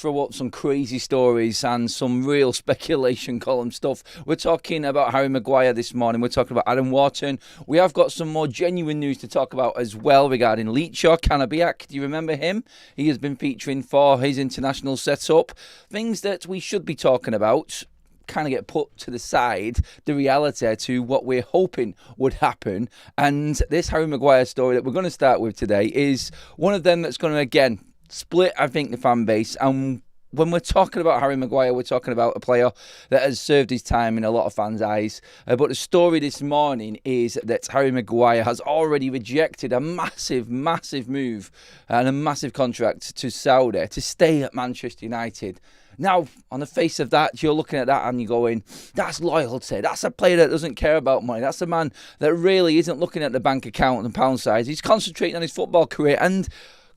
throw up some crazy stories and some real speculation column stuff. We're talking about Harry Maguire this morning. We're talking about Adam Wharton. We have got some more genuine news to talk about as well regarding Leacher Canabiak. Do you remember him? He has been featuring for his international setup. Things that we should be talking about kind of get put to the side, the reality to what we're hoping would happen. And this Harry Maguire story that we're going to start with today is one of them that's going to, again, split, I think, the fan base. And when we're talking about Harry Maguire, we're talking about a player that has served his time in a lot of fans' eyes. But the story this morning is that Harry Maguire has already rejected a massive, massive move and a massive contract to Saudi to stay at Manchester United. Now, on the face of that, you're looking at that and you're going, that's loyalty. That's a player that doesn't care about money. That's a man that really isn't looking at the bank account and the pound size. He's concentrating on his football career, and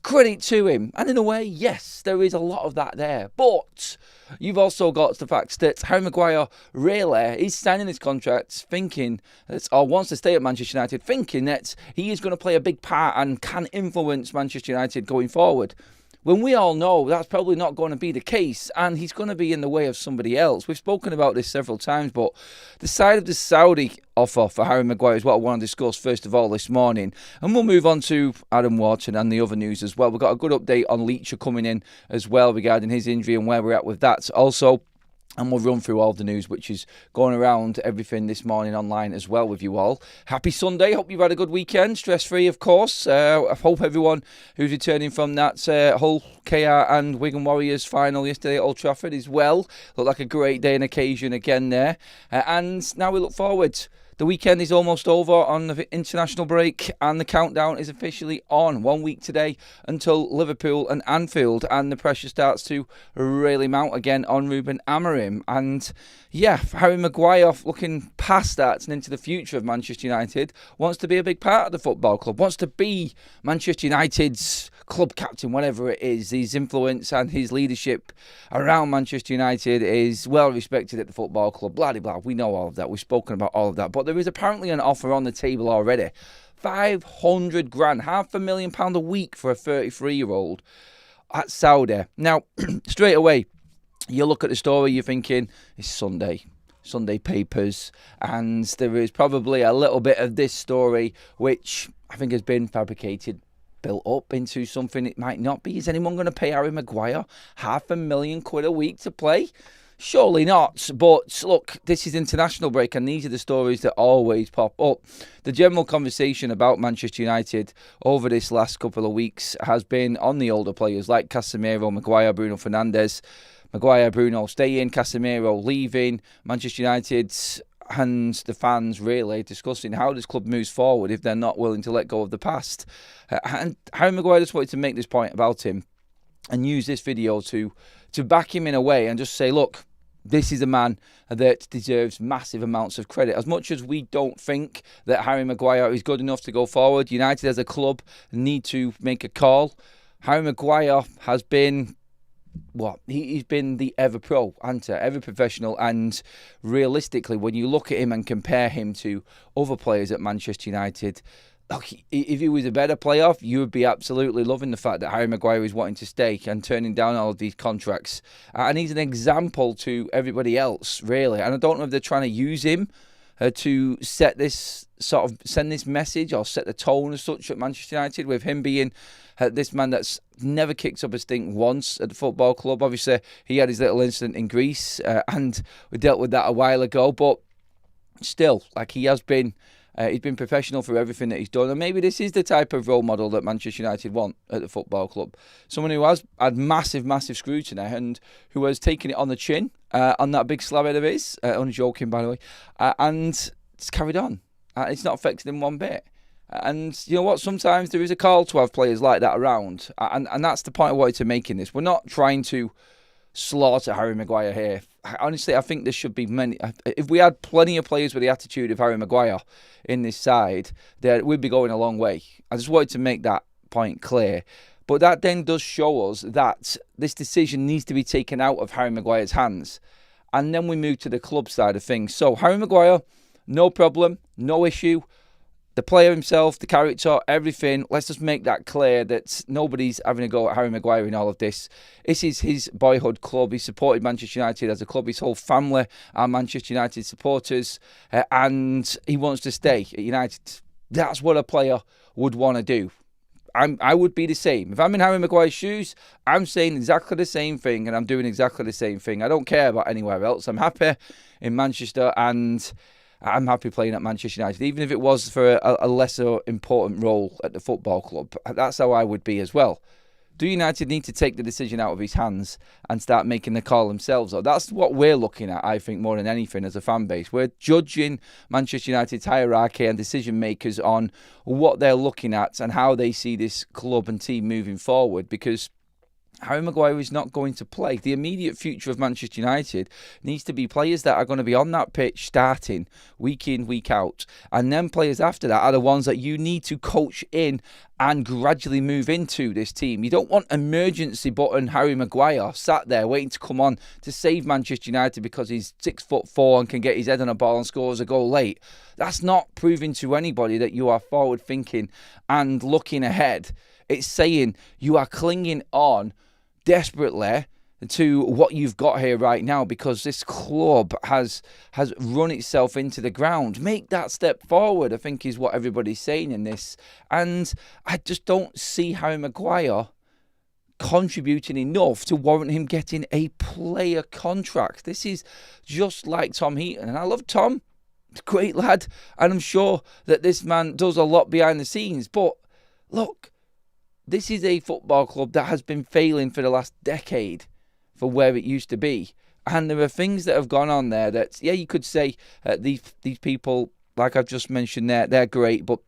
credit to him. And in a way, yes, there is a lot of that there. But you've also got the fact that Harry Maguire really is signing his contract thinking that, or wants to stay at Manchester United, thinking that he is going to play a big part and can influence Manchester United going forward. When we all know that's probably not going to be the case, and he's going to be in the way of somebody else. We've spoken about this several times, but the side of the Saudi offer for Harry Maguire is what I want to discuss first of all this morning. And we'll move on to Adam Wharton and the other news as well. We've got a good update on Leacher coming in as well regarding his injury and where we're at with that. Also, and we'll run through all the news which is going around everything this morning online as well with you all. Happy Sunday. Hope you've had a good weekend. Stress-free, of course. I hope everyone who's returning from that Hull, KR and Wigan Warriors final yesterday at Old Trafford is well. Looked like a great day and occasion again there. And now we look forward. The weekend is almost over on the international break, and the countdown is officially on. 1 week today until Liverpool and Anfield, and the pressure starts to really mount again on Ruben Amorim. And yeah, Harry Maguire, looking past that and into the future of Manchester United, wants to be a big part of the football club, wants to be Manchester United's club captain, whatever it is. His influence and his leadership around Manchester United is well respected at the football club. Blah, blah, blah. We know all of that. We've spoken about all of that. But there is apparently an offer on the table already. 500 grand, £500,000 a week for a 33-year-old at Saudi. Now, straight away, you look at the story, you're thinking, it's Sunday papers, and there is probably a little bit of this story which I think has been fabricated, built up into something it might not be. Is anyone going to pay Harry Maguire £500,000 a week to play? Surely not. But look, this is international break, and these are the stories that always pop up. The general conversation about Manchester United over this last couple of weeks has been on the older players like Casemiro, Maguire, Bruno Fernandes. Maguire, Bruno staying, Casemiro leaving, Manchester United and the fans really discussing how this club moves forward if they're not willing to let go of the past. And Harry Maguire just wanted to make this point about him and use this video to back him in a way and just say, look, this is a man that deserves massive amounts of credit. As much as we don't think that Harry Maguire is good enough to go forward, United as a club need to make a call. Harry Maguire has been he's been the ever-pro, ever-professional, and realistically, when you look at him and compare him to other players at Manchester United, look, if he was a better player, you would be absolutely loving the fact that Harry Maguire is wanting to stay and turning down all of these contracts. And he's an example to everybody else, really. And I don't know if they're trying to use him to send this message or set the tone as such at Manchester United, with him being this man that's never kicked up a stink once at the football club. Obviously, he had his little incident in Greece, and we dealt with that a while ago, but still, like, he's been professional for everything that he's done, and maybe this is the type of role model that Manchester United want at the football club. Someone who has had massive, massive scrutiny and who has taken it on the chin on that big slab head of his, unjoking by the way, and it's carried on. It's not affected him one bit. And you know what? Sometimes there is a call to have players like that around, and that's the point I wanted to make in this. We're not trying to slaughter Harry Maguire here. Honestly, I think there should be many. If we had plenty of players with the attitude of Harry Maguire in this side, then we'd be going a long way. I just wanted to make that point clear. But that then does show us that this decision needs to be taken out of Harry Maguire's hands. And then we move to the club side of things. So Harry Maguire, no problem, no issue. the player himself, the character, everything. Let's just make that clear that nobody's having a go at Harry Maguire in all of this. This is his boyhood club. He supported Manchester United as a club. His whole family are Manchester United supporters, and he wants to stay at United. That's what a player would want to do. I would be the same. If I'm in Harry Maguire's shoes, I'm saying exactly the same thing, and I'm doing exactly the same thing. I don't care about anywhere else. I'm happy in Manchester, and I'm happy playing at Manchester United, even if it was for a lesser important role at the football club. That's how I would be as well. Do United need to take the decision out of his hands and start making the call themselves? Or that's what we're looking at, I think, more than anything as a fan base. We're judging Manchester United's hierarchy and decision makers on what they're looking at and how they see this club and team moving forward, because Harry Maguire is not going to play. The immediate future of Manchester United needs to be players that are going to be on that pitch starting week in, week out. And then players after that are the ones that you need to coach in and gradually move into this team. You don't want emergency button Harry Maguire sat there waiting to come on to save Manchester United because he's 6'4" and can get his head on a ball and scores a goal late. That's not proving to anybody that you are forward thinking and looking ahead. It's saying you are clinging on desperately to what you've got here right now because this club has run itself into the ground. Make that step forward, I think, is what everybody's saying in this. And I just don't see Harry Maguire contributing enough to warrant him getting a player contract. This is just like Tom Heaton, and I love Tom. He's a great lad, and I'm sure that this man does a lot behind the scenes. But look, this is a football club that has been failing for the last decade for where it used to be. And there are things that have gone on there that, yeah, you could say these people, like I've just mentioned, they're great. But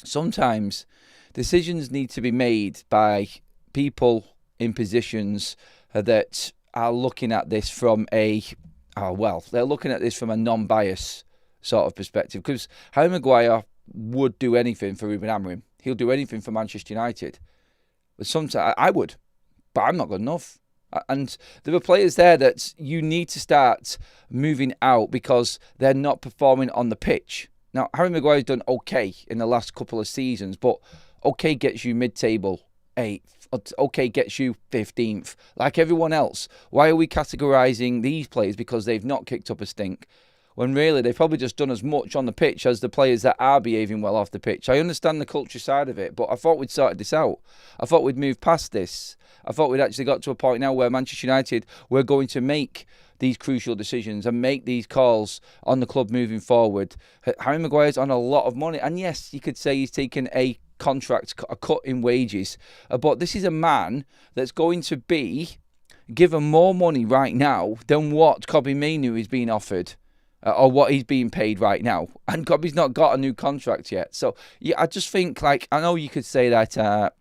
sometimes decisions need to be made by people in positions that are looking at this from they're looking at this from a non-bias sort of perspective. Because Harry Maguire would do anything for Ruben Amorim. He'll do anything for Manchester United. But sometimes I would, but I'm not good enough. And there are players there that you need to start moving out because they're not performing on the pitch. Now, Harry Maguire's done okay in the last couple of seasons, but okay gets you mid-table 8th. Okay gets you 15th. Like everyone else, why are we categorising these players because they've not kicked up a stink? When really they've probably just done as much on the pitch as the players that are behaving well off the pitch. I understand the culture side of it, but I thought we'd sorted this out. I thought we'd moved past this. I thought we'd actually got to a point now where Manchester United were going to make these crucial decisions and make these calls on the club moving forward. Harry Maguire's on a lot of money, and yes, you could say he's taken a contract, a cut in wages, but this is a man that's going to be given more money right now than what Kobbie Mainoo is being offered. Or what he's being paid right now. And Kobbie's not got a new contract yet. So, yeah, I just think, I know you could say that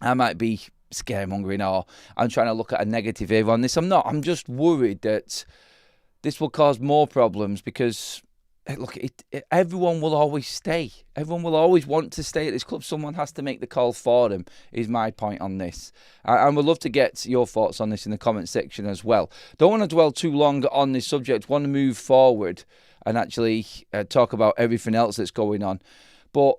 I might be scaremongering or I'm trying to look at a negative here on this. I'm not. I'm just worried that this will cause more problems because, look, everyone will always stay. Everyone will always want to stay at this club. Someone has to make the call for them, is my point on this. And we'd love to get your thoughts on this in the comment section as well. Don't want to dwell too long on this subject. Want to move forward and actually talk about everything else that's going on. But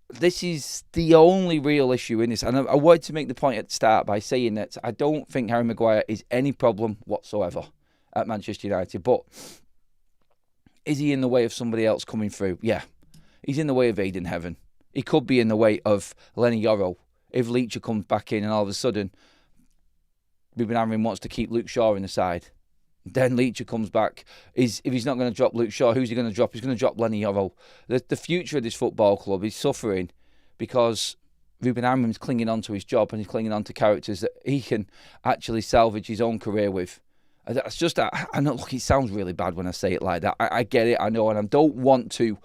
this is the only real issue in this. And I wanted to make the point at the start by saying that I don't think Harry Maguire is any problem whatsoever at Manchester United. But is he in the way of somebody else coming through? Yeah. He's in the way of Aiden Heaven. He could be in the way of Lenny Yoro if Leacher comes back in and all of a sudden Ruben Amorim wants to keep Luke Shaw in the side. Then Leacher comes back. If he's not going to drop Luke Shaw, who's he going to drop? He's going to drop Lenny Yoro. The future of this football club is suffering because Ruben Amorim's clinging on to his job and he's clinging on to characters that he can actually salvage his own career with. That's just, I know, look, it sounds really bad when I say it like that. I get it, I know, and I don't want to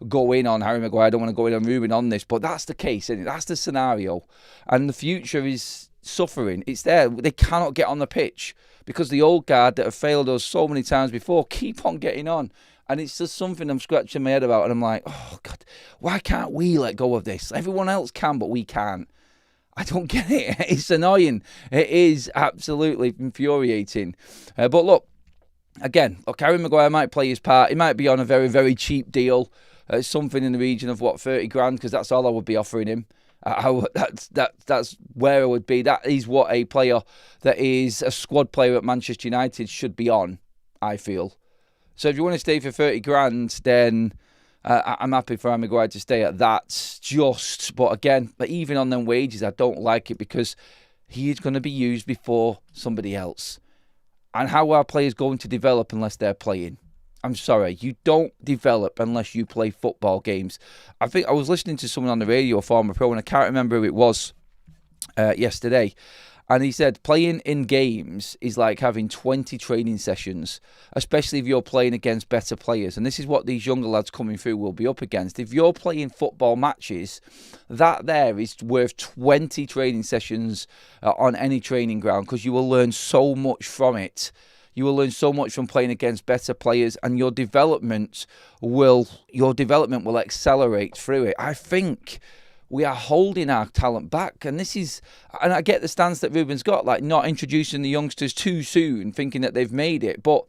go in on Harry Maguire. I don't want to go in on Ruben on this, but that's the case, isn't it? That's the scenario. And the future is suffering. It's there. They cannot get on the pitch because the old guard that have failed us so many times before keep on getting on. And it's just something I'm scratching my head about, and I'm like, oh, God, why can't we let go of this? Everyone else can, but we can't. I don't get it. It's annoying. It is absolutely infuriating. But look, again, Harry Maguire might play his part. He might be on a very, very cheap deal. something in the region of 30 grand, because that's all I would be offering him. That's where I would be. That is what a player that is a squad player at Manchester United should be on, I feel. So if you want to stay for 30 grand, then I'm happy for Harry Maguire to stay at that. But again, even on them wages, I don't like it, because he is going to be used before somebody else. And how are players going to develop unless they're playing? I'm sorry, you don't develop unless you play football games. I think I was listening to someone on the radio, a former pro, and I can't remember who it was yesterday. And he said playing in games is like having 20 training sessions, especially if you're playing against better players. And this is what these younger lads coming through will be up against. If you're playing football matches, that there is worth 20 training sessions on any training ground, because you will learn so much from it. You will learn so much from playing against better players, and your development will accelerate through it. I think we are holding our talent back, and I get the stance that Ruben's got, like not introducing the youngsters too soon, thinking that they've made it, but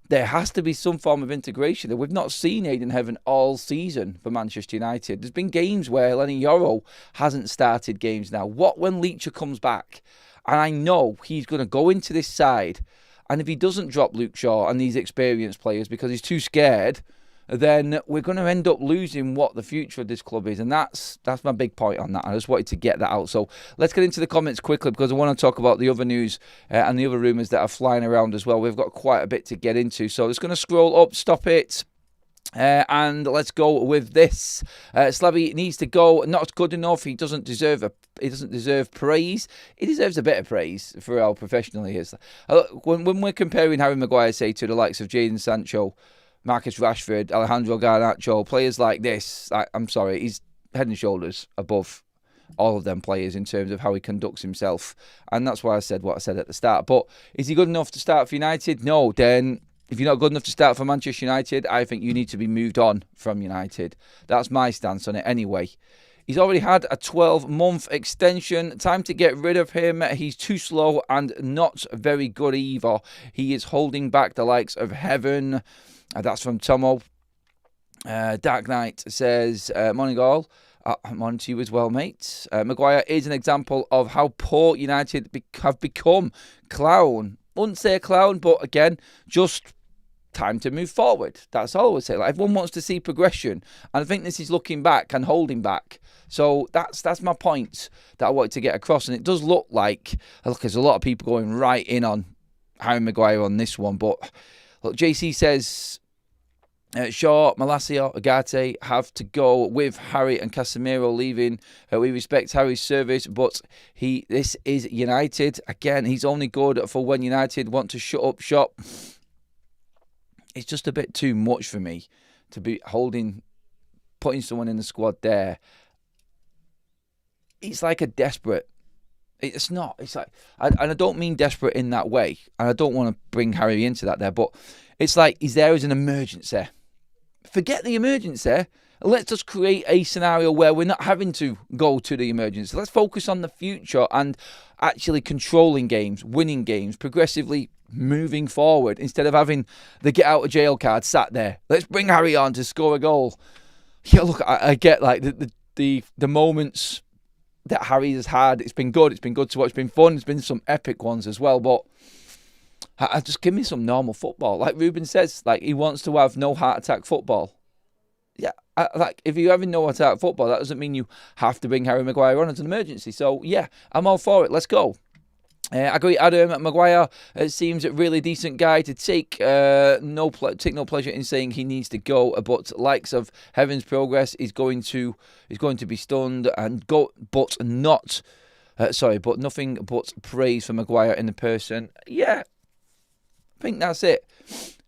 there has to be some form of integration. We've not seen Aidan Heaven all season for Manchester United. There's been games where Lenny Yoro hasn't started games now. What when Leacher comes back? And I know he's going to go into this side, and if he doesn't drop Luke Shaw and these experienced players because he's too scared, then we're going to end up losing what the future of this club is. And that's my big point on that. I just wanted to get that out. So let's get into the comments quickly, because I want to talk about the other news and the other rumours that are flying around as well. We've got quite a bit to get into. So I'm just going to scroll up, stop it. And let's go with this. Slavy needs to go. Not good enough. He doesn't deserve praise. He deserves a bit of praise for how professional he is. When we're comparing Harry Maguire, say, to the likes of Jadon Sancho, Marcus Rashford, Alejandro Garnacho, players like this, I'm sorry, he's head and shoulders above all of them players in terms of how he conducts himself. And that's why I said what I said at the start. But is he good enough to start for United? No. Then if you're not good enough to start for Manchester United, I think you need to be moved on from United. That's my stance on it anyway. He's already had a 12-month extension. Time to get rid of him. He's too slow and not very good either. He is holding back the likes of Heaven. That's from Tomo. Dark Knight says, morning all. Morning to you as well, mate. Maguire is an example of how poor United have become. Clown. Wouldn't say a clown, but again, just time to move forward. That's all I would say. Like, everyone wants to see progression, and I think this is looking back and holding back. So that's my point that I wanted to get across. And it does look like, there's a lot of people going right in on Harry Maguire on this one. But look, JC says, Shaw, Malacia, Agate have to go with Harry and Casemiro leaving. We respect Harry's service, but this is United. Again, he's only good for when United want to shut up shop. It's just a bit too much for me to be putting someone in the squad there. It's like a desperate. It's not. It's like, and I don't mean desperate in that way, and I don't want to bring Harry into that there, but it's like he's there as an emergency. Forget the emergency. Let's just create a scenario where we're not having to go to the emergency. Let's focus on the future and actually controlling games, winning games, progressively moving forward, instead of having the get out of jail card sat there. Let's bring Harry on to score a goal. Yeah, look, I get like the moments that Harry has had. It's been good. It's been good to watch. It's been fun. There's been some epic ones as well, but just give me some normal football. Like Ruben says, like he wants to have no heart attack football. Yeah, like if you're having no heart attack football, that doesn't mean you have to bring Harry Maguire on as an emergency. So yeah, I'm all for it. Let's go. I agree, Adam. Maguire seems a really decent guy to take no pleasure in saying he needs to go, but likes of Heaven's progress is going to be stunned and go, but nothing but praise for Maguire in the person. Yeah, I think that's it.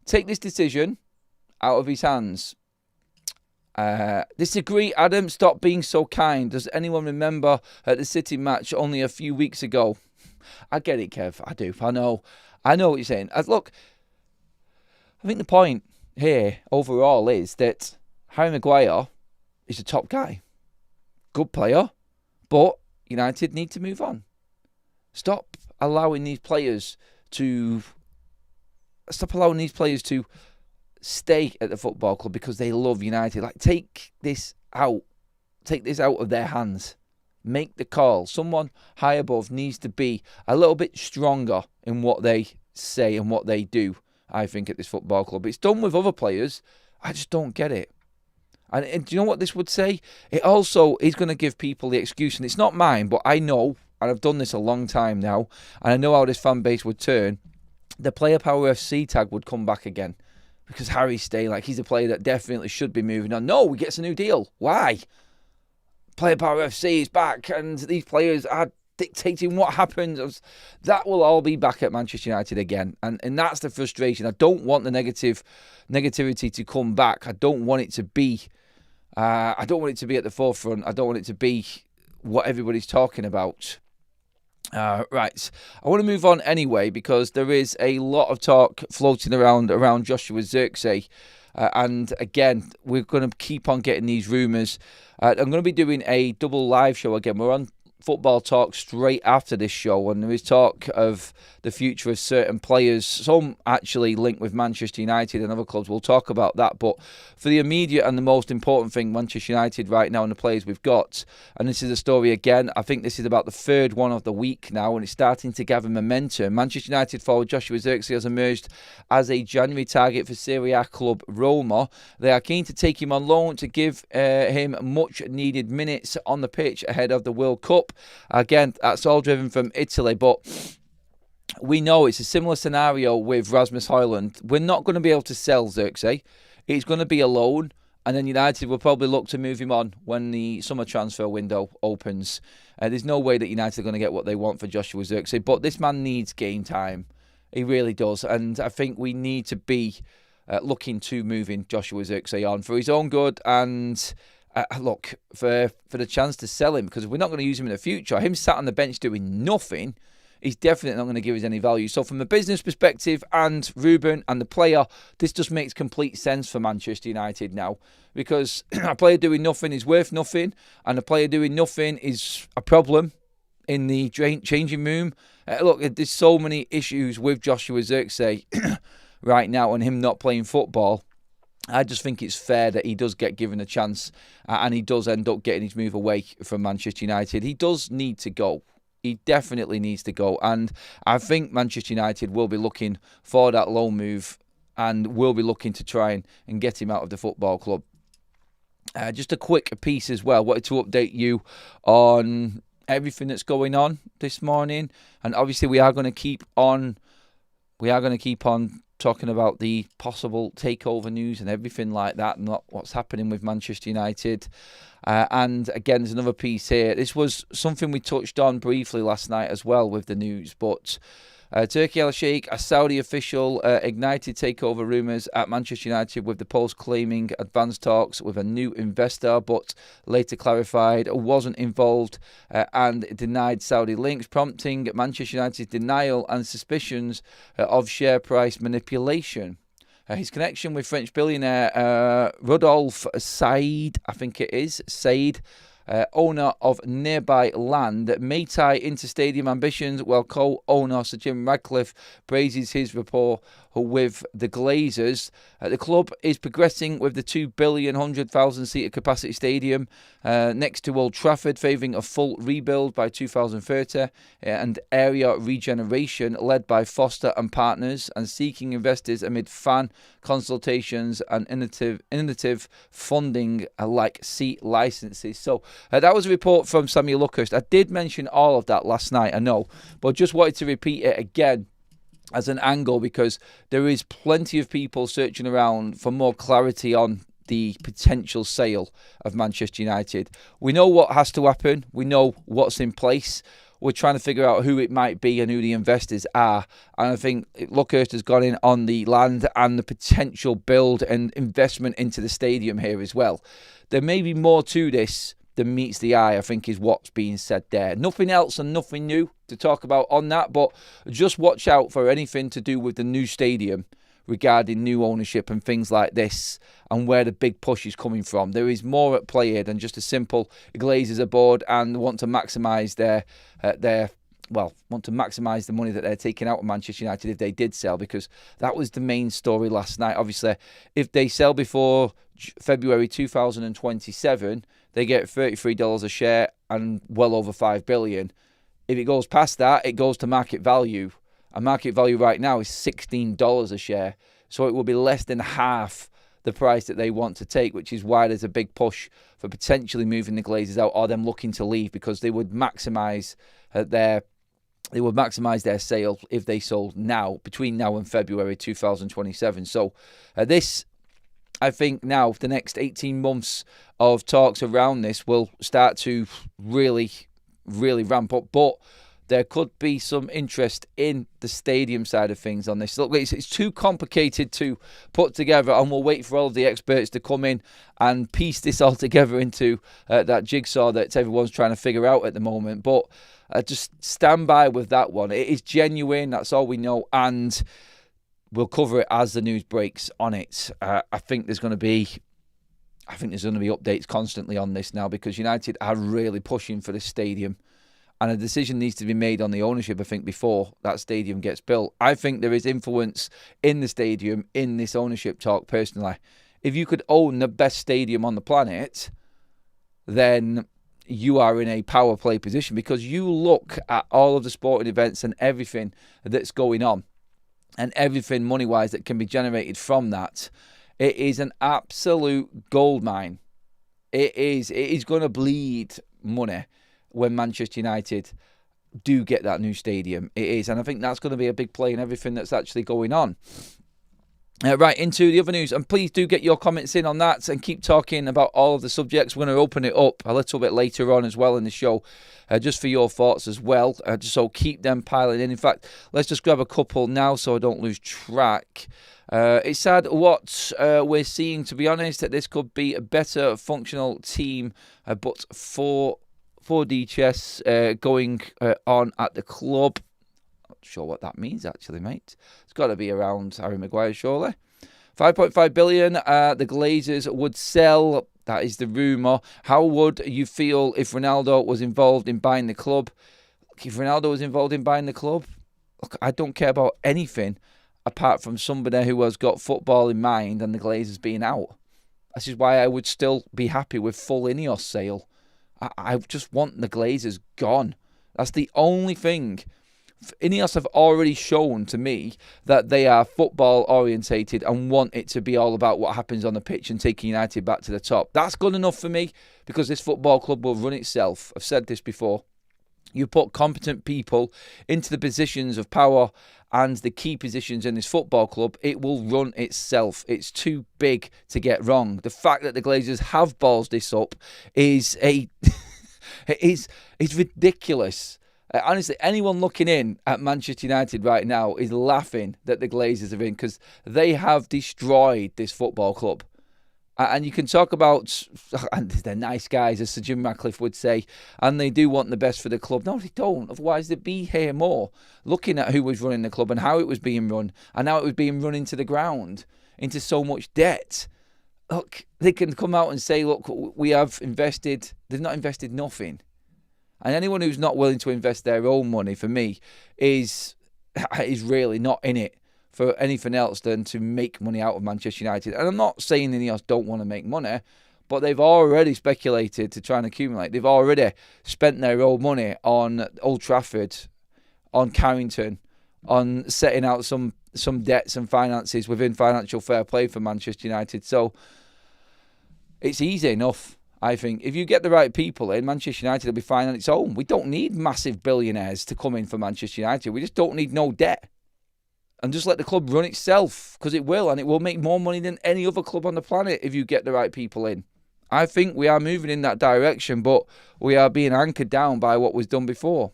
Take this decision out of his hands. Disagree, Adam. Stop being so kind. Does anyone remember the City match only a few weeks ago? I get it, Kev. I do. I know what you're saying. Look, I think the point here overall is that Harry Maguire is a top guy. Good player. But United need to move on. Stop allowing these players to stay at the football club because they love United. Like, take this out of their hands. Make the call. Someone high above needs to be a little bit stronger in what they say and what they do, I think, at this football club. It's done with other players. I just don't get it. And do you know what this would say? It also is going to give people the excuse, and it's not mine, but I know, and I've done this a long time now, and I know how this fan base would turn. The Player Power FC tag would come back again because Harry's staying. Like, he's a player that definitely should be moving on. No, he gets a new deal. Why? Player Power FC is back, and these players are dictating what happens. That will all be back at Manchester United again, and that's the frustration. I don't want the negativity to come back. I don't want it to be. I don't want it to be at the forefront. I don't want it to be what everybody's talking about. Right, I want to move on anyway because there is a lot of talk floating around Joshua Zirkzee. And again, we're going to keep on getting these rumours. I'm going to be doing a double live show again. We're on Football Talk straight after this show, and there is talk of the future of certain players, some actually linked with Manchester United and other clubs. We'll talk about that, but for the immediate and the most important thing, Manchester United right now and the players we've got, and this is a story again, I think this is about the third one of the week now, and it's starting to gather momentum. Manchester United forward Joshua Zirkzee has emerged as a January target for Serie A club Roma. They are keen to take him on loan to give him much needed minutes on the pitch ahead of the World Cup. Again, that's all driven from Italy, but we know it's a similar scenario with Rasmus Højlund. We're not going to be able to sell Zirkzee. It's going to be a loan, and then United will probably look to move him on when the summer transfer window opens. There's no way that United are going to get what they want for Joshua Zirkzee, but this man needs game time. He really does, and I think we need to be looking to moving Joshua Zirkzee on for his own good and... look, for the chance to sell him, because we're not going to use him in the future. Him sat on the bench doing nothing, he's definitely not going to give us any value. So from a business perspective and Ruben and the player, this just makes complete sense for Manchester United now, because a player doing nothing is worth nothing, and a player doing nothing is a problem in the changing room. Look, there's so many issues with Joshua Zirkzee right now and him not playing football. I just think it's fair that he does get given a chance and he does end up getting his move away from Manchester United. He does need to go. He definitely needs to go. And I think Manchester United will be looking for that loan move and will be looking to try and get him out of the football club. Just a quick piece as well. Wanted to update you on everything that's going on this morning. And obviously we are going to keep on talking about the possible takeover news and everything like that, and what's happening with Manchester United. And again, there's another piece here. This was something we touched on briefly last night as well with the news, but Turki Al-Sheikh, a Saudi official, ignited takeover rumours at Manchester United, with the Post claiming advanced talks with a new investor, but later clarified wasn't involved and denied Saudi links, prompting Manchester United's denial and suspicions of share price manipulation. His connection with French billionaire Rodolphe Said, owner of nearby land, may tie into stadium ambitions, while co-owner Sir Jim Ratcliffe praises his rapport with the Glazers. The club is progressing with the £2 billion, 100,000-seater capacity stadium next to Old Trafford, favouring a full rebuild by 2030 and area regeneration led by Foster and Partners, and seeking investors amid fan consultations and innovative funding like seat licenses. So that was a report from Samuel Luckhurst. I did mention all of that last night, I know, but just wanted to repeat it again as an angle, because there is plenty of people searching around for more clarity on the potential sale of Manchester United. We know what has to happen. We know what's in place. We're trying to figure out who it might be and who the investors are. And I think Luckhurst has gone in on the land and the potential build and investment into the stadium here as well. There may be more to this than meets the eye, I think, is what's being said there. Nothing else and nothing new to talk about on that, but just watch out for anything to do with the new stadium regarding new ownership and things like this, and where the big push is coming from. There is more at play here than just a simple Glazers aboard and want to maximise their want to maximise the money that they're taking out of Manchester United if they did sell, because that was the main story last night. Obviously, if they sell before February 2027, they get $33 a share and well over $5 billion. If it goes past that, it goes to market value. And market value right now is $16 a share. So it will be less than half the price that they want to take, which is why there's a big push for potentially moving the Glazers out or them looking to leave, because they would maximise their sale if they sold now, between now and February 2027. So this, I think now, the next 18 months of talks around this will start to really, really ramp up. But there could be some interest in the stadium side of things on this. Look, it's too complicated to put together, and we'll wait for all of the experts to come in and piece this all together into that jigsaw that everyone's trying to figure out at the moment. But just stand by with that one. It is genuine, that's all we know, and we'll cover it as the news breaks on it. I think there's going to be updates constantly on this now, because United are really pushing for this stadium. And a decision needs to be made on the ownership, I think, before that stadium gets built. I think there is influence in the stadium in this ownership talk, personally. If you could own the best stadium on the planet, then you are in a power play position, because you look at all of the sporting events and everything that's going on and everything money-wise that can be generated from that. It is an absolute goldmine. It is going to bleed money when Manchester United do get that new stadium. It is. And I think that's going to be a big play in everything that's actually going on. Right, into the other news. And please do get your comments in on that and keep talking about all of the subjects. We're going to open it up a little bit later on as well in the show, just for your thoughts as well. So keep them piling in. In fact, let's just grab a couple now so I don't lose track. It's sad what we're seeing, to be honest, that this could be a better functional team, but for DHS going on at the club. Not sure what that means, actually, mate. It's got to be around Harry Maguire, surely. 5.5 billion, the Glazers would sell. That is the rumour. How would you feel if Ronaldo was involved in buying the club? If Ronaldo was involved in buying the club, look, I don't care about anything apart from somebody who has got football in mind and the Glazers being out. This is why I would still be happy with full Ineos sale. I just want the Glazers gone. That's the only thing. Ineos have already shown to me that they are football orientated and want it to be all about what happens on the pitch and taking United back to the top. That's good enough for me, because this football club will run itself. I've said this before. You put competent people into the positions of power and the key positions in this football club, it will run itself. It's too big to get wrong. The fact that the Glazers have balls this up is it's ridiculous. Honestly, anyone looking in at Manchester United right now is laughing that the Glazers are in, because they have destroyed this football club. And you can talk about, and they're nice guys, as Sir Jim Ratcliffe would say, and they do want the best for the club. No, they don't. Otherwise, they'd be here more, looking at who was running the club and how it was being run, and how it was being run into the ground, into so much debt. Look, they can come out and say, look, we have invested. They've not invested nothing. And anyone who's not willing to invest their own money, for me, is really not in it for anything else than to make money out of Manchester United. And I'm not saying the Ineos don't want to make money, but they've already speculated to try and accumulate. They've already spent their own money on Old Trafford, on Carrington, on setting out some debts and finances within financial fair play for Manchester United. So it's easy enough, I think. If you get the right people in, Manchester United will be fine on its own. We don't need massive billionaires to come in for Manchester United. We just don't need no debt. And just let the club run itself, because it will, and it will make more money than any other club on the planet if you get the right people in. I think we are moving in that direction, but we are being anchored down by what was done before.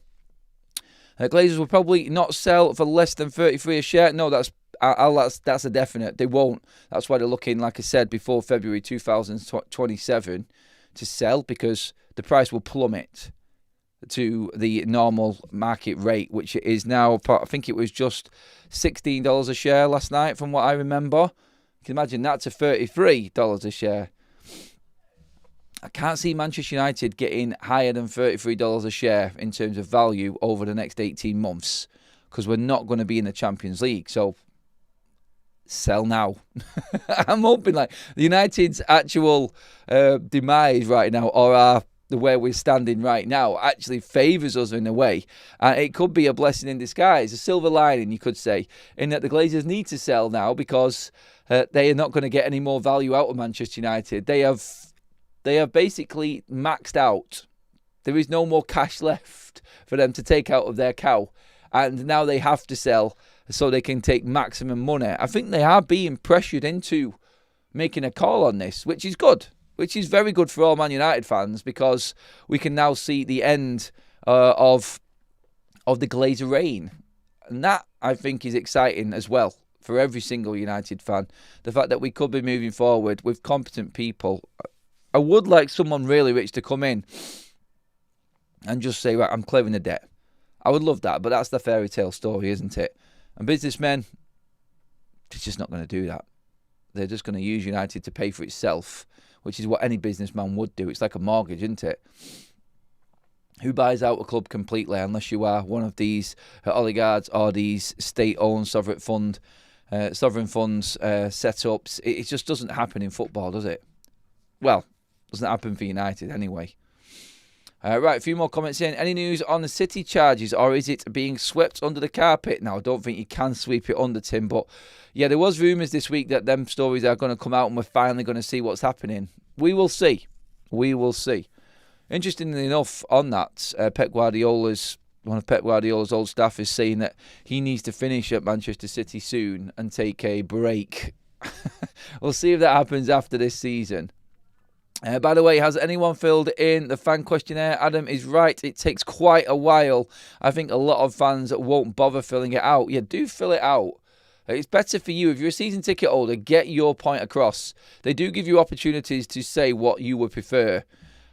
Glazers will probably not sell for less than 33 a share. No, that's a definite. They won't. That's why they're looking, like I said, before February 2027 to sell, because the price will plummet to the normal market rate, which it is now. I think it was just $16 a share last night, from what I remember. You can imagine that to $33 a share. I can't see Manchester United getting higher than $33 a share in terms of value over the next 18 months because we're not going to be in the Champions League. So sell now. I'm hoping like the United's actual demise right now, or the where we're standing right now, actually favours us in a way. And it could be a blessing in disguise, a silver lining, you could say, in that the Glazers need to sell now because they are not going to get any more value out of Manchester United. They have basically maxed out. There is no more cash left for them to take out of their cow. And now they have to sell so they can take maximum money. I think they are being pressured into making a call on this, which is good. Which is very good for all Man United fans because we can now see the end of the Glazer reign. And that, I think, is exciting as well for every single United fan. The fact that we could be moving forward with competent people. I would like someone really rich to come in and just say, right, I'm clearing the debt. I would love that, but that's the fairy tale story, isn't it? And businessmen, they're just not going to do that. They're just going to use United to pay for itself, which is what any businessman would do. It's like a mortgage, isn't it? Who buys out a club completely unless you are one of these oligarchs or these state-owned sovereign funds setups? It just doesn't happen in football, does it? Well, doesn't happen for United anyway. Right, a few more comments in. Any news on the City charges, or is it being swept under the carpet? Now, I don't think you can sweep it under, Tim, but yeah, there was rumours this week that them stories are going to come out and we're finally going to see what's happening. We will see. We will see. Interestingly enough, on that, one of Pep Guardiola's old staff is saying that he needs to finish at Manchester City soon and take a break. We'll see if that happens after this season. By the way, has anyone filled in the fan questionnaire? Adam is right. It takes quite a while. I think a lot of fans won't bother filling it out. Yeah, do fill it out. It's better for you. If you're a season ticket holder, get your point across. They do give you opportunities to say what you would prefer.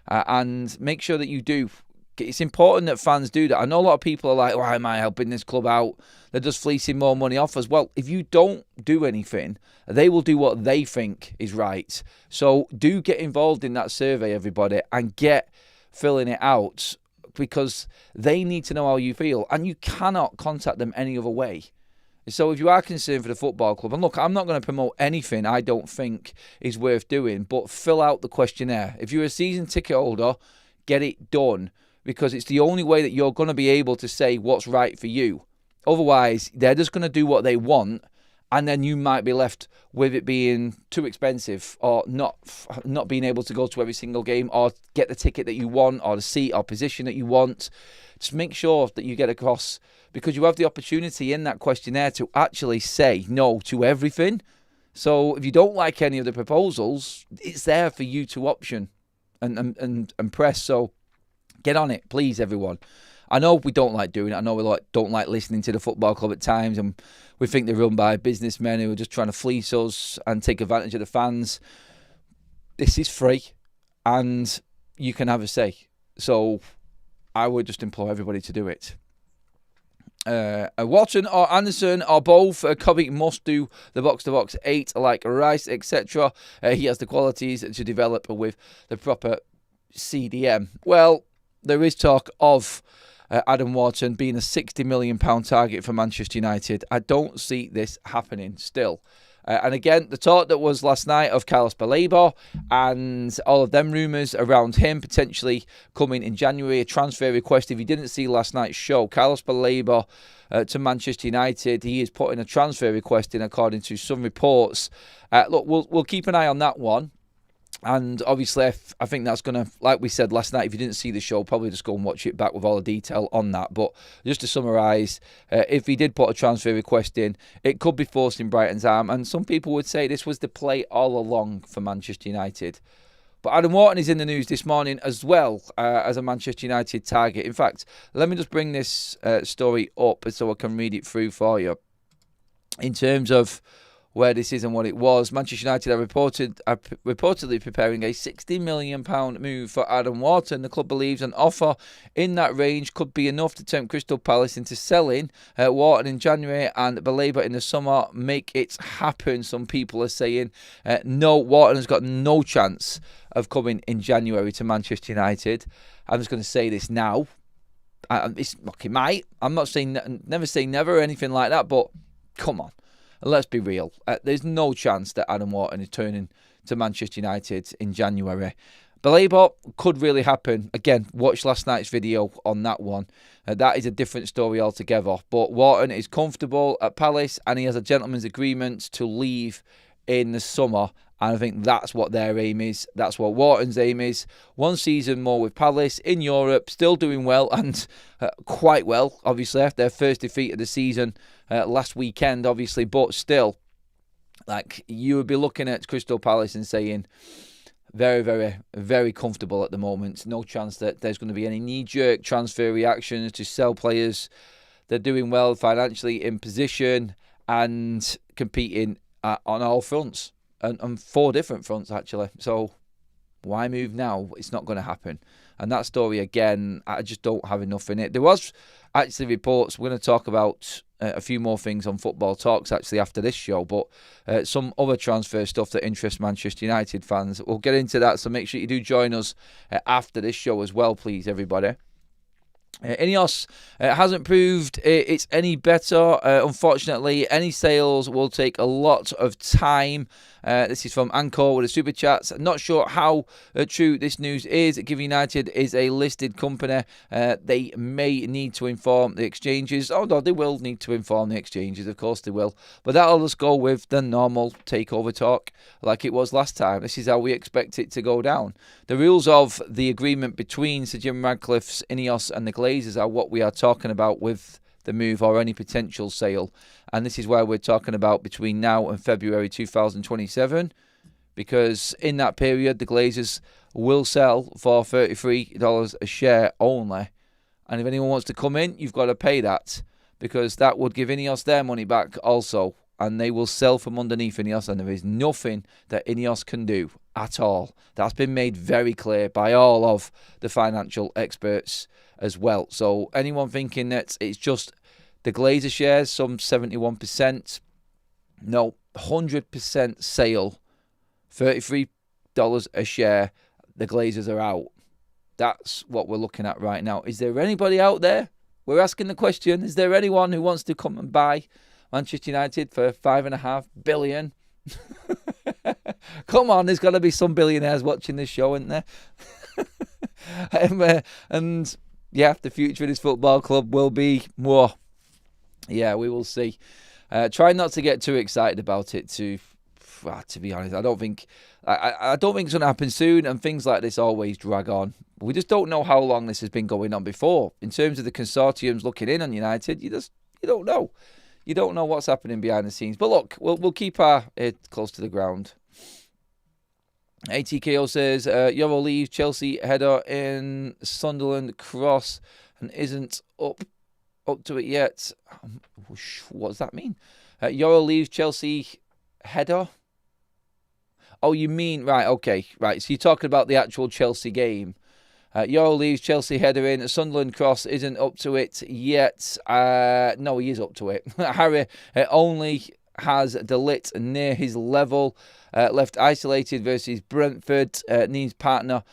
And make sure that you do. It's important that fans do that. I know a lot of people are like, why am I helping this club out? They're just fleecing more money off us. Well, if you don't do anything, they will do what they think is right. So do get involved in that survey, everybody, and get filling it out because they need to know how you feel. And you cannot contact them any other way. So if you are concerned for the football club, and look, I'm not going to promote anything I don't think is worth doing, but fill out the questionnaire. If you're a season ticket holder, get it done. Because it's the only way that you're going to be able to say what's right for you. Otherwise, they're just going to do what they want, and then you might be left with it being too expensive or not being able to go to every single game or get the ticket that you want or the seat or position that you want. Just make sure that you get across because you have the opportunity in that questionnaire to actually say no to everything. So if you don't like any of the proposals, it's there for you to option and press. So get on it, please, everyone. I know we don't like doing it. I know we don't like listening to the football club at times, and we think they're run by businessmen who are just trying to fleece us and take advantage of the fans. This is free, and you can have a say. So I would just implore everybody to do it. Watson or Anderson or both. Kobe must do the box-to-box 8 like Rice, etc. He has the qualities to develop with the proper CDM. Well, there is talk of Adam Wharton being a £60 million target for Manchester United. I don't see this happening still. And again, the talk that was last night of Carlos Baleba and all of them rumours around him potentially coming in January, a transfer request. If you didn't see last night's show, Carlos Baleba to Manchester United, he is putting a transfer request in according to some reports. Look, we'll keep an eye on that one. And obviously, I think that's going to, like we said last night, if you didn't see the show, probably just go and watch it back with all the detail on that. But just to summarise, if he did put a transfer request in, it could be forcing Brighton's arm. And some people would say this was the play all along for Manchester United. But Adam Wharton is in the news this morning as well as a Manchester United target. In fact, let me just bring this story up so I can read it through for you. In terms of where this isn't what it was. Manchester United are reportedly preparing a £60 million move for Adam Wharton. The club believes an offer in that range could be enough to tempt Crystal Palace into selling Wharton in January and Baleba in the summer. Make it happen, some people are saying. No, Wharton has got no chance of coming in January to Manchester United. I'm just going to say this now. It might. I'm not saying never say never or anything like that, but come on. Let's be real. There's no chance that Adam Wharton is turning to Manchester United in January. Baleba could really happen. Again, watch last night's video on that one. That is a different story altogether. But Wharton is comfortable at Palace and he has a gentleman's agreement to leave in the summer. And I think that's what their aim is. That's what Wharton's aim is. One season more with Palace in Europe, still doing well and quite well, obviously. Their first defeat of the season last weekend, obviously. But still, like, you would be looking at Crystal Palace and saying, very, very, very comfortable at the moment. No chance that there's going to be any knee-jerk transfer reactions to sell players. They're doing well financially, in position and competing on all fronts. And 4 different fronts, actually. So why move now? It's not going to happen. And that story, again, I just don't have enough in it. There was actually reports. We're going to talk about a few more things on Football Talks, actually, after this show. But some other transfer stuff that interests Manchester United fans. We'll get into that. So make sure you do join us after this show as well, please, everybody. Ineos hasn't proved it's any better. Unfortunately, any sales will take a lot of time. This is from Anchor with the Super Chats. Not sure how true this news is. Given United is a listed company, they may need to inform the exchanges. Oh, no, they will need to inform the exchanges. Of course they will. But that'll just go with the normal takeover talk like it was last time. This is how we expect it to go down. The rules of the agreement between Sir Jim Ratcliffe's Ineos and the Glazers are what we are talking about with the move or any potential sale. And this is where we're talking about between now and February 2027, because in that period the Glazers will sell for $33 a share only. And if anyone wants to come in, you've got to pay that, because that would give Ineos their money back also, and they will sell from underneath Ineos, and there is nothing that Ineos can do at all. That's been made very clear by all of the financial experts as well. So anyone thinking that it's just the Glazer shares, some 71%, no, 100% sale, $33 a share, the Glazers are out. That's what we're looking at right now. Is there anybody out there? We're asking the question, is there anyone who wants to come and buy Manchester United for $5.5 billion? Come on, there's got to be some billionaires watching this show, isn't there? And yeah, the future of this football club will be more. Yeah, we will see. Try not to get too excited about it. To be honest, I don't think it's going to happen soon. And things like this always drag on. We just don't know how long this has been going on before. In terms of the consortiums looking in on United, you don't know. You don't know what's happening behind the scenes. But look, we'll keep our head close to the ground. ATKO says, Euro leaves Chelsea header in Sunderland cross and isn't up to it yet. What does that mean? Euro leaves Chelsea header? Oh, you mean, right, okay, right. So you're talking about the actual Chelsea game. Euro leaves Chelsea header in. Sunderland cross isn't up to it yet. No, he is up to it. Harry only has De Ligt near his level. Left isolated versus Brentford. Needs partner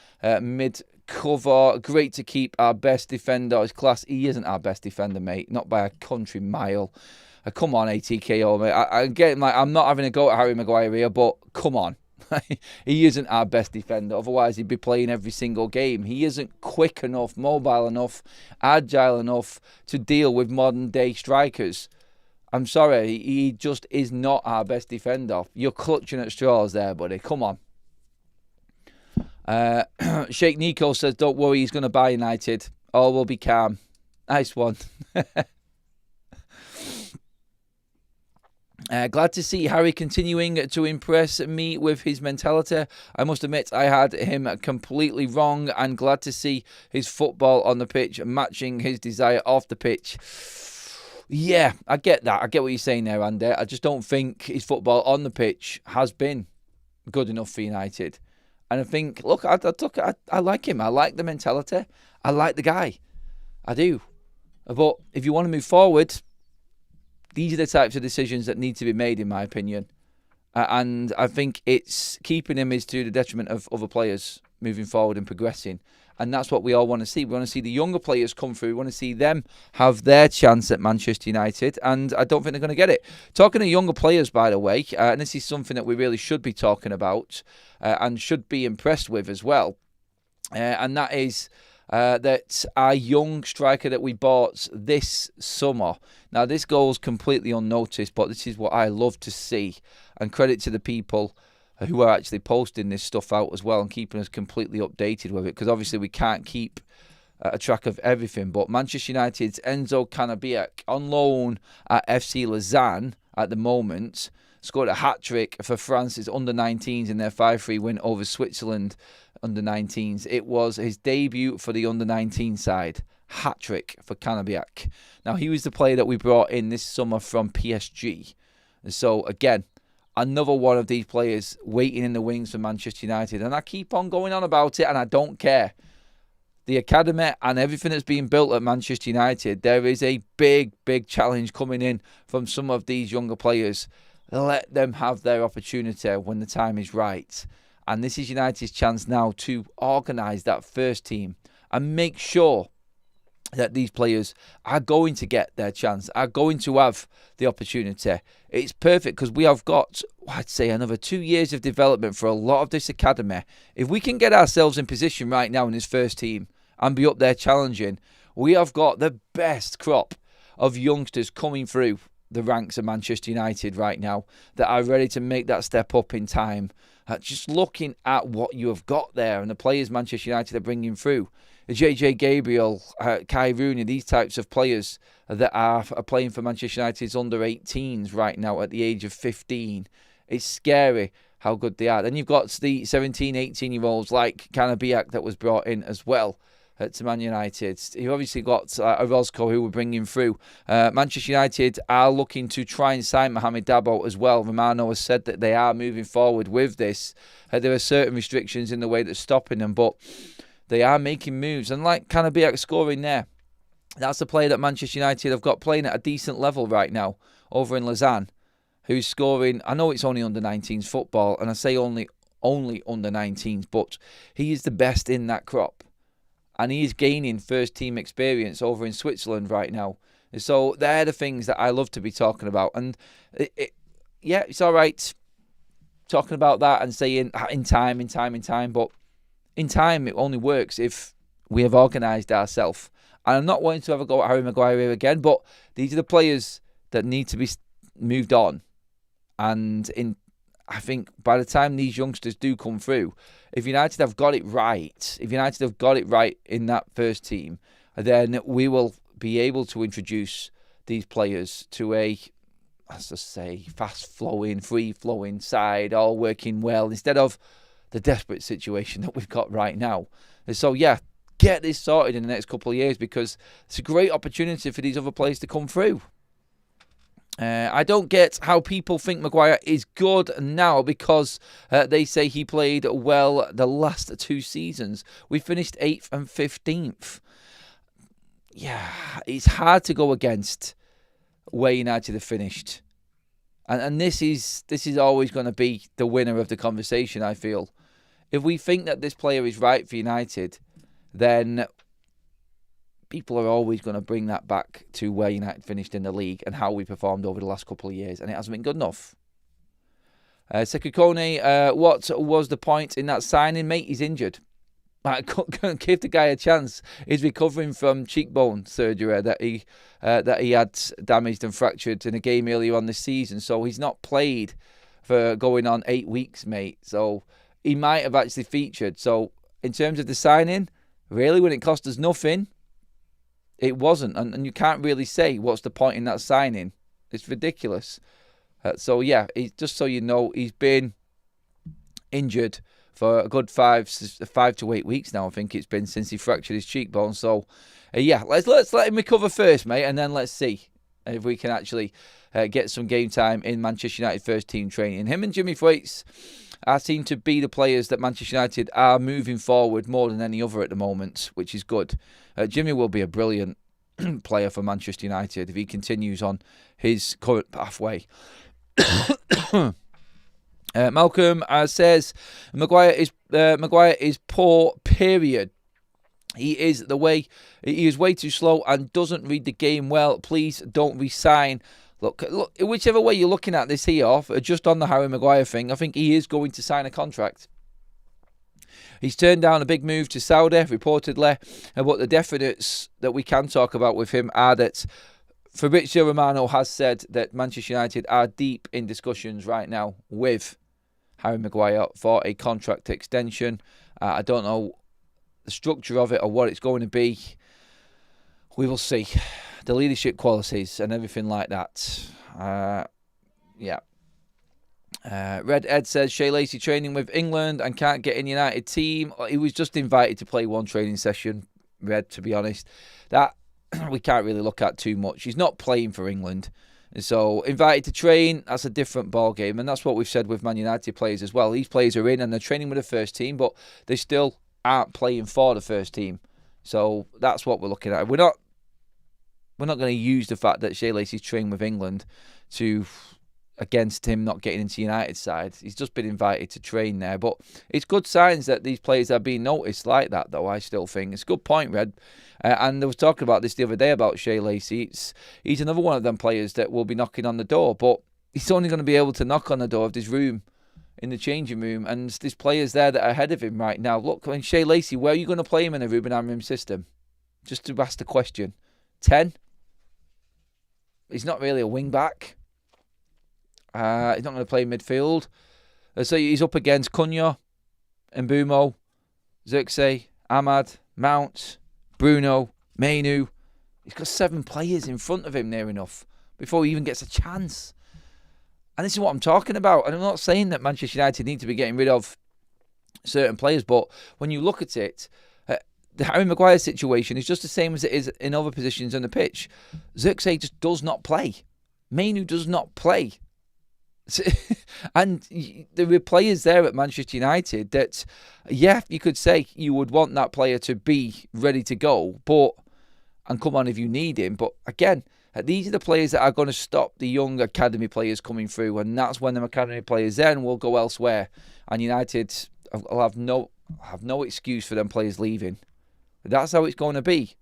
mid cover. Great to keep our best defender. His class. He isn't our best defender, mate. Not by a country mile. Come on, ATKO, mate. I get, like, I'm not having a go at Harry Maguire here, but come on. He isn't our best defender. Otherwise, he'd be playing every single game. He isn't quick enough, mobile enough, agile enough to deal with modern day strikers. I'm sorry, he just is not our best defender. You're clutching at straws there, buddy. Come on. Sheikh Nico says, don't worry, he's going to buy United. All will be calm. Nice one. Glad to see Harry continuing to impress me with his mentality. I must admit I had him completely wrong, and glad to see his football on the pitch matching his desire off the pitch. Yeah, I get that. I get what you're saying there, Andy. I just don't think his football on the pitch has been good enough for United. And I think, look, I like him. I like the mentality. I like the guy. I do. But if you want to move forward, these are the types of decisions that need to be made, in my opinion. And I think it's keeping him is to the detriment of other players moving forward and progressing. And that's what we all want to see. We want to see the younger players come through. We want to see them have their chance at Manchester United. And I don't think they're going to get it. Talking to younger players, by the way, and this is something that we really should be talking about and should be impressed with as well. And that is that our young striker that we bought this summer. Now, this goes completely unnoticed, but this is what I love to see. And credit to the people who are actually posting this stuff out as well and keeping us completely updated with it, because obviously we can't keep a track of everything. But Manchester United's Enzo Canabiak, on loan at FC Lausanne at the moment, scored a hat-trick for France's under-19s in their 5-3 win over Switzerland under-19s. It was his debut for the under-19 side. Hat-trick for Canabiak. Now, he was the player that we brought in this summer from PSG. And so, again, another one of these players waiting in the wings for Manchester United. And I keep on going on about it, and I don't care. The academy and everything that's being built at Manchester United, there is a big, big challenge coming in from some of these younger players. Let them have their opportunity when the time is right. And this is United's chance now to organise that first team and make sure that these players are going to get their chance, are going to have the opportunity. It's perfect because we have got, I'd say, another 2 years of development for a lot of this academy. If we can get ourselves in position right now in this first team and be up there challenging, we have got the best crop of youngsters coming through the ranks of Manchester United right now that are ready to make that step up in time. Just looking at what you have got there and the players Manchester United are bringing through. JJ Gabriel, Kai Rooney, these types of players that are playing for Manchester United's under-18s right now at the age of 15. It's scary how good they are. Then you've got the 17, 18-year-olds like Canabiak that was brought in as well to Man United. You've obviously got Orozco who we're bringing through. Manchester United are looking to try and sign Mohamed Dabo as well. Romano has said that they are moving forward with this. There are certain restrictions in the way that's stopping them, but they are making moves. And like Canabiak scoring there, that's the player that Manchester United have got playing at a decent level right now over in Lausanne, who's scoring. I know it's only under-19s football, and I say only under-19s, but he is the best in that crop. And he is gaining first-team experience over in Switzerland right now. So they're the things that I love to be talking about. And it's all right talking about that and saying in time, but in time, it only works if we have organised ourselves. And I'm not wanting to ever go at Harry Maguire here again, but these are the players that need to be moved on. And I think by the time these youngsters do come through, if United have got it right, in that first team, then we will be able to introduce these players to a, as I say, fast-flowing, free-flowing side, all working well, instead of the desperate situation that we've got right now. And so, get this sorted in the next couple of years, because it's a great opportunity for these other players to come through. I don't get how people think Maguire is good now, because they say he played well the last 2 seasons. We finished 8th and 15th. Yeah, it's hard to go against where United have finished. And this is always going to be the winner of the conversation, I feel. If we think that this player is right for United, then people are always going to bring that back to where United finished in the league and how we performed over the last couple of years, and it hasn't been good enough. Sekukone, what was the point in that signing, mate? He's injured. I couldn't give the guy a chance. He's recovering from cheekbone surgery that he had damaged and fractured in a game earlier on this season, so he's not played for going on 8 weeks, mate. So he might have actually featured. So in terms of the signing, really, when it cost us nothing, it wasn't. And you can't really say what's the point in that signing. It's ridiculous. Just so you know, he's been injured for a good 5 to 8 weeks now. I think it's been since he fractured his cheekbone. So, let's let him recover first, mate, and then let's see. if we can actually get some game time in Manchester United first team training. Him and Jimmy Thwaites seem to be the players that Manchester United are moving forward more than any other at the moment, which is good. Jimmy will be a brilliant player for Manchester United if he continues on his current pathway. Malcolm says Maguire is poor, period. He is way too slow and doesn't read the game well. Please don't resign. Look, whichever way you're looking at this here, just on the Harry Maguire thing, I think he is going to sign a contract. He's turned down a big move to Saudi, reportedly, but the definites that we can talk about with him are that Fabrizio Romano has said that Manchester United are deep in discussions right now with Harry Maguire for a contract extension. I don't know the structure of it or what it's going to be. We will see. The leadership qualities and everything like that. Red Ed says Shea Lacey training with England and can't get in United team. He was just invited to play one training session, Red, to be honest. That we can't really look at too much. He's not playing for England. And so invited to train, that's a different ball game. And that's what we've said with Man United players as well. These players are in and they're training with the first team, but they still aren't playing for the first team. So that's what we're looking at. We're not going to use the fact that Shea Lacey's trained with England to against him not getting into United side. He's just been invited to train there. But it's good signs that these players are being noticed like that, though, I still think. It's a good point, Red. And I was talking about this the other day about Shea Lacey. He's another one of them players that will be knocking on the door, but he's only going to be able to knock on the door of this room, in the changing room, and there's players there that are ahead of him right now. Look, when Shea Lacey, where are you going to play him in a Ruben Amorim system? Just to ask the question. 10? He's not really a wing-back. He's not going to play midfield. So he's up against Cunha, Mbumo, Zirkzee, Ahmad, Mount, Bruno, Mainu. He's got 7 players in front of him near enough before he even gets a chance. And this is what I'm talking about. And I'm not saying that Manchester United need to be getting rid of certain players, but when you look at it, the Harry Maguire situation is just the same as it is in other positions on the pitch. Zirkzee just does not play. Mainu does not play. And there were players there at Manchester United that, yeah, you could say you would want that player to be ready to go, and come on if you need him. But again, these are the players that are going to stop the young academy players coming through, and that's when the academy players then will go elsewhere. And United will have no excuse for them players leaving. That's how it's going to be.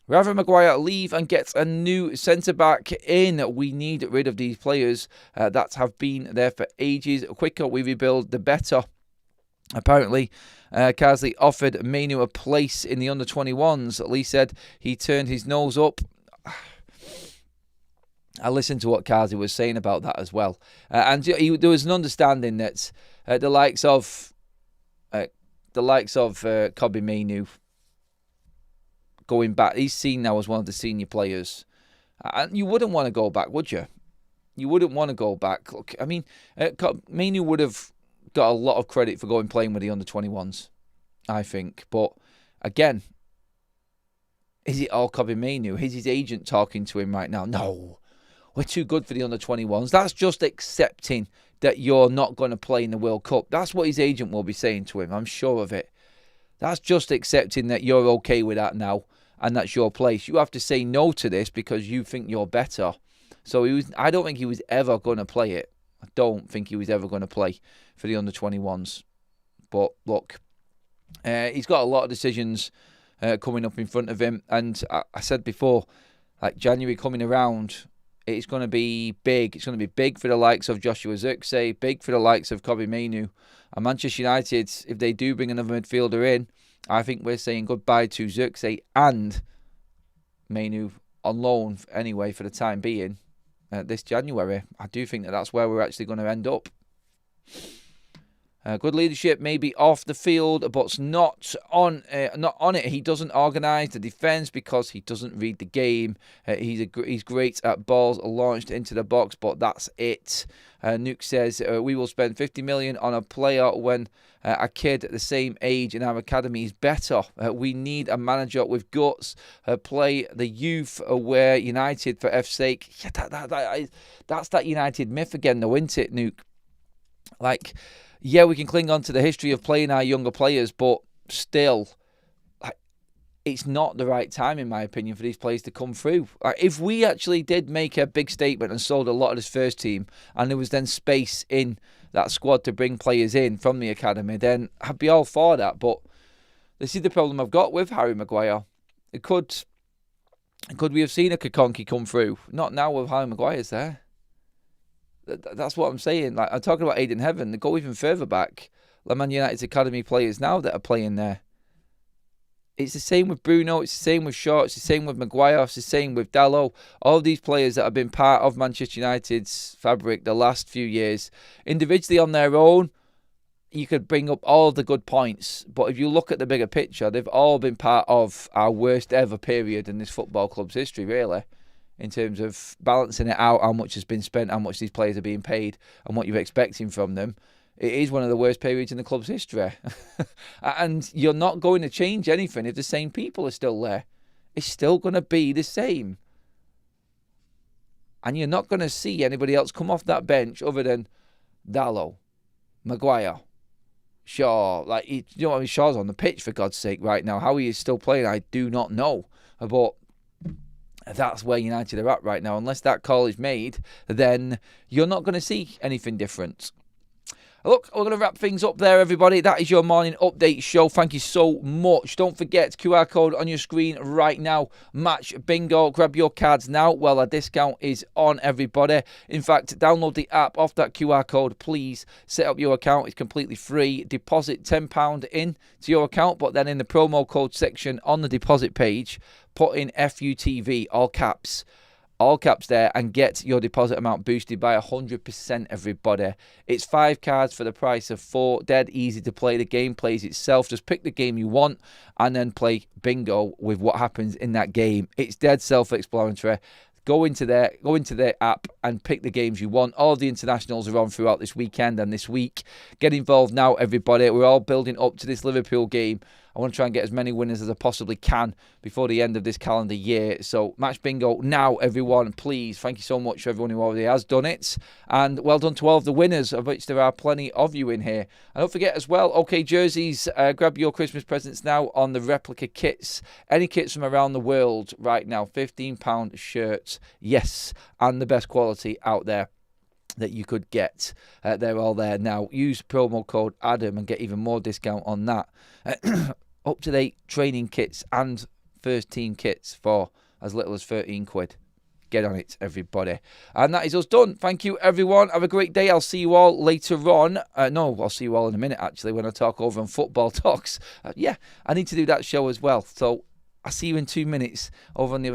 Rather Maguire leave and gets a new centre-back in. We need rid of these players that have been there for ages. The quicker we rebuild, the better. Apparently, Carsley offered Mainu a place in the under-21s. Lee said he turned his nose up. I listened to what Carsley was saying about that as well. And there was an understanding that the likes of Kobbie Mainu, going back, he's seen now as one of the senior players. And you wouldn't want to go back, would you? You wouldn't want to go back. Look, I mean, Mainu would have got a lot of credit for playing with the under-21s, I think. But again, is it all Kobbie Mainu? Is his agent talking to him right now? No, we're too good for the under-21s. That's just accepting that you're not going to play in the World Cup. That's what his agent will be saying to him. I'm sure of it. That's just accepting that you're okay with that now, and that's your place. You have to say no to this because you think you're better. So I don't think he was ever going to play it. I don't think he was ever going to play for the under-21s. But look, he's got a lot of decisions coming up in front of him. And I said before, like January coming around, it's going to be big. It's going to be big for the likes of Joshua Zirkzee, big for the likes of Kobbie Mainu. And Manchester United, if they do bring another midfielder in, I think we're saying goodbye to Zirkzee and Mainu on loan anyway for the time being this January. I do think that that's where we're actually going to end up. Good leadership, maybe off the field, but not on it. He doesn't organise the defence because he doesn't read the game. He's great at balls launched into the box, but that's it. Nuke says, we will spend 50 million on a player when a kid at the same age in our academy is better. We need a manager with guts. Play the youth where United for F's sake. Yeah, that's that United myth again, though, isn't it, Nuke? Like, yeah, we can cling on to the history of playing our younger players, but still, it's not the right time, in my opinion, for these players to come through. If we actually did make a big statement and sold a lot of this first team, and there was then space in that squad to bring players in from the academy, then I'd be all for that. But this is the problem I've got with Harry Maguire. Could we have seen a Kakonki come through? Not now with Harry Maguire's there. That's what I'm saying. Like, I'm talking about Aiden Heaven. They go even further back. The Man United's academy players now that are playing there. It's the same with Bruno. It's the same with Shaw. It's the same with Maguire. It's the same with Dalot. All these players that have been part of Manchester United's fabric the last few years. Individually on their own, you could bring up all the good points. But if you look at the bigger picture, they've all been part of our worst ever period in this football club's history, really. In terms of balancing it out, how much has been spent, how much these players are being paid, and what you're expecting from them. It is one of the worst periods in the club's history. And you're not going to change anything if the same people are still there. It's still going to be the same. And you're not going to see anybody else come off that bench other than Dalot, Maguire, Shaw. Like, you know what I mean? Shaw's on the pitch, for God's sake, right now. How he is still playing, I do not know. But that's where United are at right now. Unless that call is made, then you're not going to see anything different. Look, we're going to wrap things up there, everybody. That is your morning update show. Thank you so much. Don't forget, QR code on your screen right now. Match Bingo. Grab your cards now while a discount is on, everybody. In fact, download the app off that QR code, please. Set up your account. It's completely free. Deposit £10 in to your account, but then in the promo code section on the deposit page, put in FUTV, all caps there, and get your deposit amount boosted by 100%, everybody. It's 5 cards for the price of 4. Dead easy to play. The game plays itself. Just pick the game you want and then play bingo with what happens in that game. It's dead self-explanatory. Go into their app and pick the games you want. All of the internationals are on throughout this weekend and this week. Get involved now, everybody. We're all building up to this Liverpool game. I want to try and get as many winners as I possibly can before the end of this calendar year. So match bingo now, everyone, please. Thank you so much for everyone who already has done it. And well done to all of the winners, of which there are plenty of you in here. And don't forget as well, OK Jerseys, grab your Christmas presents now on the replica kits. Any kits from around the world right now, £15 shirts. Yes, and the best quality out there that you could get. They're all there now. Use promo code Adam and get even more discount on that. Up-to-date training kits and first team kits for as little as 13 quid. Get on it, everybody. And that is us done. Thank you, everyone. Have a great day. I'll see you all later on. I'll see you all in a minute, actually, when I talk over on Football Talks. I need to do that show as well. So I'll see you in 2 minutes over on the